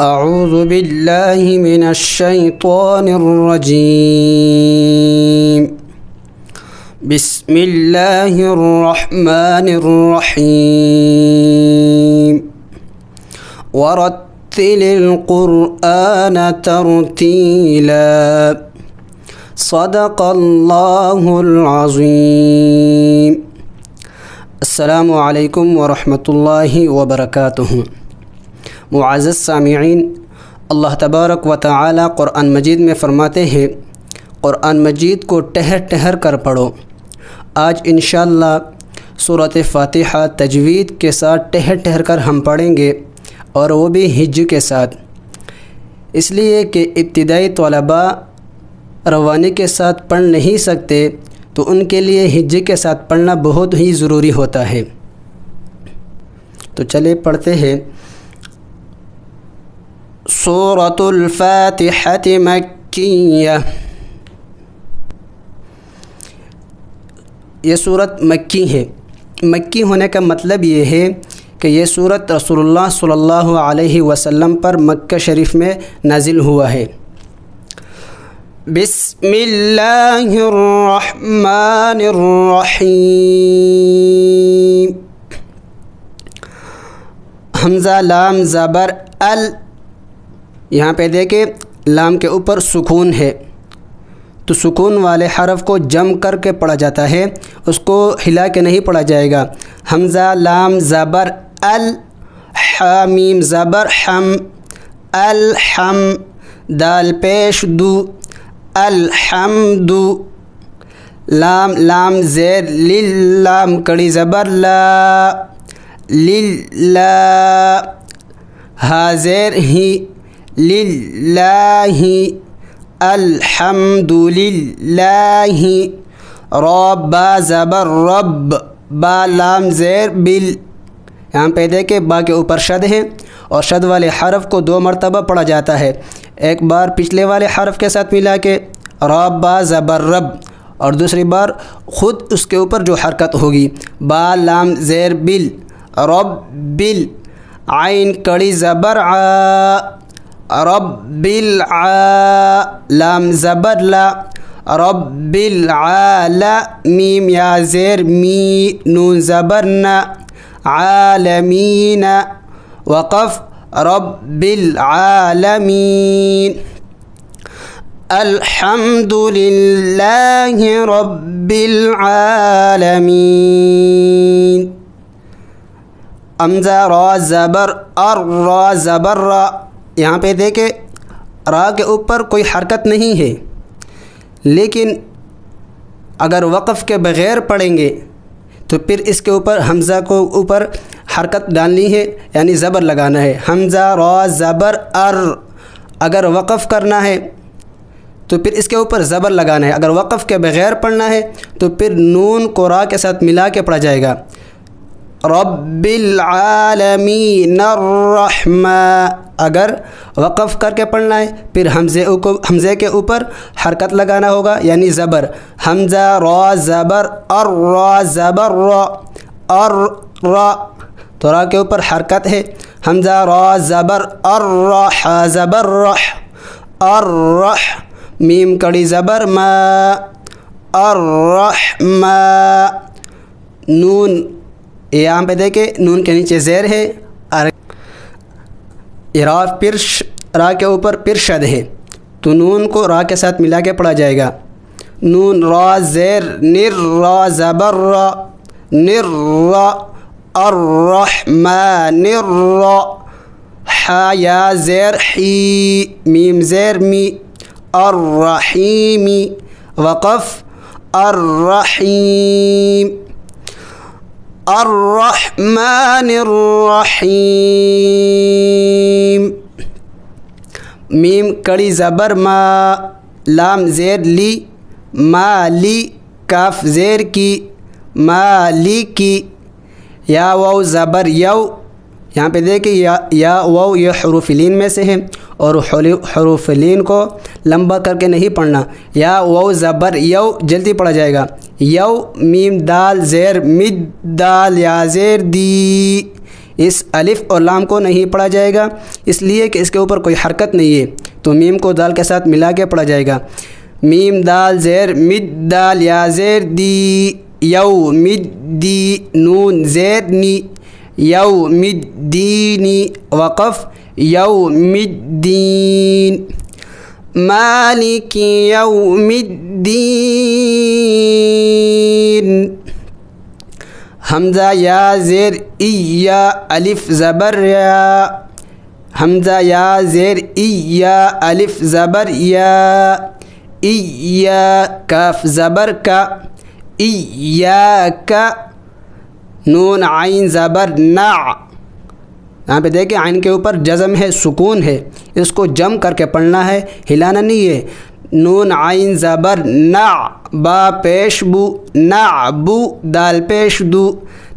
اعوذ باللہ من الشیطان الرجیم بسم اللہ الرحمن الرحیم ورتل القرآن ترتیلا صدق اللہ العظیم۔ السلام علیکم ورحمۃ اللہ وبرکاتہ۔ معزز سامعین، اللہ تبارک و تعالی قرآن مجید میں فرماتے ہیں قرآن مجید کو ٹہر ٹہر کر پڑھو۔ آج انشاءاللہ سورۃ فاتحہ تجوید کے ساتھ ٹہر ٹہر کر ہم پڑھیں گے، اور وہ بھی ہج کے ساتھ، اس لیے کہ ابتدائی طلباء روانی کے ساتھ پڑھ نہیں سکتے، تو ان کے لیے ہج کے ساتھ پڑھنا بہت ہی ضروری ہوتا ہے۔ تو چلے پڑھتے ہیں۔ سورۃ الفاتحہ مکیہ، یہ سورت مکی ہے۔ مکی ہونے کا مطلب یہ ہے کہ یہ سورت رسول اللہ صلی اللہ علیہ وسلم پر مکہ شریف میں نازل ہوا ہے۔ بسم اللہ الرحمن الرحیم۔ حمزہ لام زبر ال، یہاں پہ دیکھیں لام کے اوپر سکون ہے، تو سکون والے حرف کو جم کر کے پڑھا جاتا ہے، اس کو ہلا کے نہیں پڑھا جائے گا۔ حمزہ لام زبر ال، حامیم زبر حم، الحم، دال پیش دو، الحمد، لام زیر لل، لام کڑی زبر لا، للہ، ہا زیر ہی، للہ، الحمد للہ، را با زبر رب، با لام زیر بل، یہاں پہ دیکھیں با کے اوپر شد ہے، اور شد والے حرف کو 2 مرتبہ پڑھا جاتا ہے، ایک بار پچھلے والے حرف کے ساتھ ملا کے را با زبر رب، اور دوسری بار خود اس کے اوپر جو حرکت ہوگی، با لام زیر بل، رب بل، عین کڑی زبر آ، رب الع، لام زبر لا، رب العالمین، یا زیر می، نون زبر نا، عالمین، وقف رب العالمین، الحمد للہ رب العالمین۔ حمزہ را زبر ار، را زبر را، یہاں پہ دیکھیں را کے اوپر کوئی حرکت نہیں ہے، لیکن اگر وقف کے بغیر پڑھیں گے تو پھر اس کے اوپر حمزہ کو اوپر حرکت ڈالنی ہے، یعنی زبر لگانا ہے۔ حمزہ را زبر ار، اگر وقف کرنا ہے تو پھر اس کے اوپر زبر لگانا ہے، اگر وقف کے بغیر پڑھنا ہے تو پھر نون کو را کے ساتھ ملا کے پڑھا جائے گا۔ رب العالمین الرحمن، اگر وقف کر کے پڑھنا ہے پھر حمزے کے اوپر حرکت لگانا ہوگا، یعنی زبر۔ حمزہ را زبر ار، را زبر را، ار را، تو را کے اوپر حرکت ہے۔ حمزہ را زبر ار، رح زبر رح، الرح، میم کڑی زبر ما، الرحمہ، نون، یہاں پہ دیکھیں نون کے نیچے زیر ہے، را کے اوپر پھر شد ہے، تو نون کو را کے ساتھ ملا کے پڑھا جائے گا۔ نون را زیر نر، را زبر را، نر را، الرحمن الرا، حا یا زیر حی، میم زیر می، الرحیم، وقف الرحیم، الرحمن الرحیم، میم کڑی زبر ما، لام زیر لی، مالی، کاف زیر کی، مالی کی، یا واو زبر یو، یہاں پہ دیکھیں یا واو یہ حروف لین میں سے ہے، اور حروف لین کو لمبا کر کے نہیں پڑھنا، یا واو زبر یو جلدی پڑھا جائے گا، یو، میم دال زیر مد، دال یا زیر دی، اس الف اور لام کو نہیں پڑھا جائے گا اس لیے کہ اس کے اوپر کوئی حرکت نہیں ہے، تو میم کو دال کے ساتھ ملا کے پڑھا جائے گا۔ میم دال زیر مد دال یا زیر دی یو مد دی نون زیر نی یو مد دینی وقف یوم الدین مالک یوم الدین۔ حمزہ یا زیر ای یا الف زبر یا حمزہ یا زیر ای یا الف زبر یا ای یا کاف زبر کا ای یا کا نون عین زبر نع، یہاں پہ دیکھیں عین کے اوپر جزم ہے، سکون ہے، اس کو جم کر کے پڑھنا ہے، ہلانا نہیں ہے۔ نون عین زبر نع با پیش بو نعبو دال پیش دو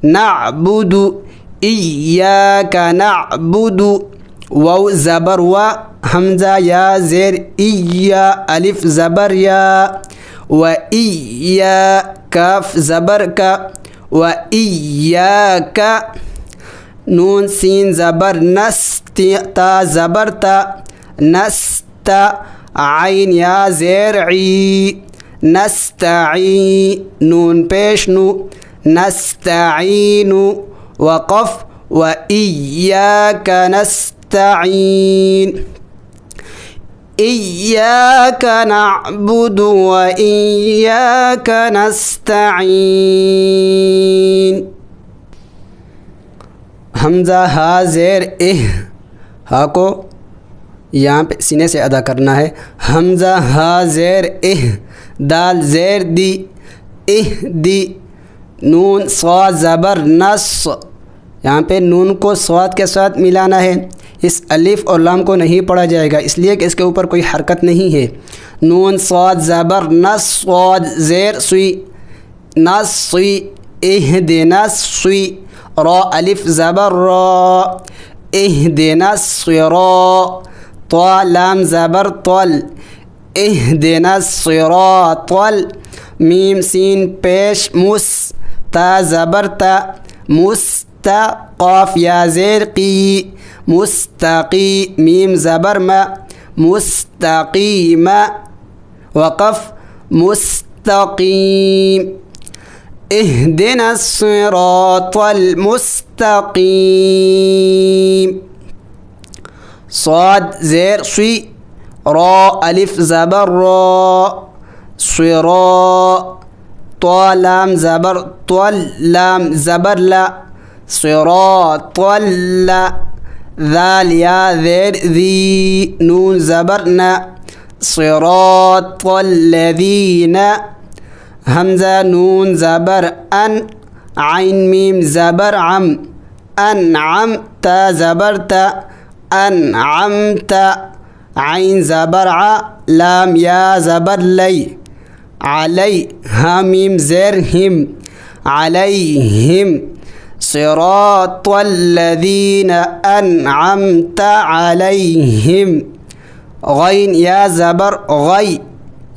نعبدو ایاک نعبد واو زبر و حمزہ یا زیر ایا الف زبر یا و ایا کاف زبر کا و ایاک نون سین زبر نست تا زبر تا نست عین یا زیر عی نستعی نون پیش نو نستعین وقف و ایاک نستعین ایاک نعبد و ایاک نستعین۔ حمزہ ہا زیر ہا کو یہاں پہ سینے سے ادا کرنا ہے۔ حمزہ ہا زیر دال زیر دی دی نون صاد زبر نص، یہاں پہ نون کو صاد کے ساتھ ملانا ہے، اس الف اور لام کو نہیں پڑھا جائے گا اس لیے کہ اس کے اوپر کوئی حرکت نہیں ہے۔ نون صاد زبر نص صاد زیر سوئی نص سوئی اہدنا سوئی را الف زبر را اہدنا الصراط طا لام زبر طل اہدنا الصراط میم سین پیش مس تا زبر تا مستا قاف یا زیر قی مستقی میم زبر ما مستقیم وقف مستقیم اهدنا الصراط المستقیم صاد زیر سوی را الف زبر را صراط طا لام زبر طل لام زبر لا صراط لا ذال یا زیر ذی نون زبر نا صراط الذین حمزہ نون زبر ان عین میم زبر عم انعم تا زبر تا انعمت عین زبر ع لام یا زبر لی علی ہا میم زیر ہم علیہم صراط الذین انعمت علیہم غین یا زبر غی،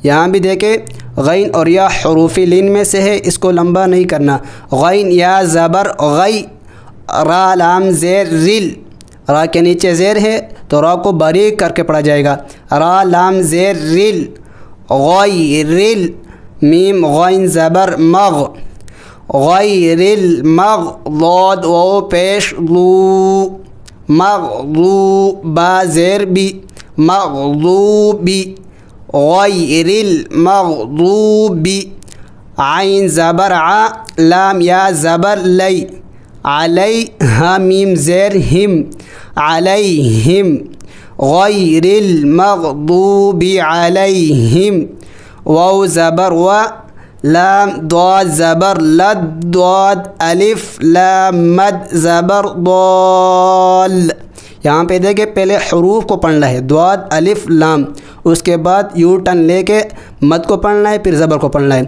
یہاں بھی دیکھیں غین اور یا حروف لین میں سے ہے، اس کو لمبا نہیں کرنا۔ غین یا زبر غی را لام زیر رل، را کے نیچے زیر ہے تو را کو باریک کر کے پڑھا جائے گا، را لام زیر رل غی رل میم غین زبر مغ غیر المغضوب و پیش ضو مغضوب با زیر بی مغضوبی غیر المغضوب عین زبر ع لام یا زبر لی علی ہا میم زیر ہم علیہم غیر المغضوب علیہم واو زبر و لام ضاد زبر لد ضاد الف لام مد زبر ضال، یہاں پہ دیکھیں پہلے حروف کو پڑھنا ہے ضاد الف لام، اس کے بعد یو ٹن لے کے مد کو پڑھنا ہے پھر زبر کو پڑھنا ہے۔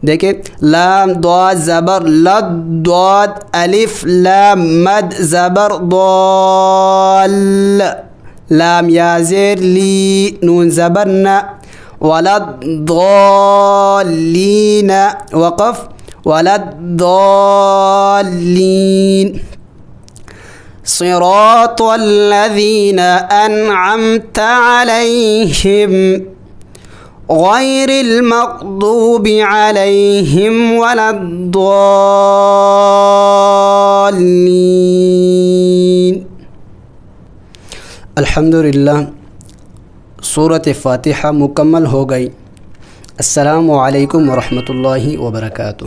دیکھیں لام ضاد زبر لد ضاد الف لام مد زبر ضال لام یا زیر لی نون زبر نا وللضالین وقف وللضالین صراط الذین انعمت علیہم غیر المغضوب علیہم ولا الضالین۔ الحمدللہ، سورۃ فاتحہ مکمل ہو گئی۔ السلام علیکم ورحمۃ اللہ وبرکاتہ۔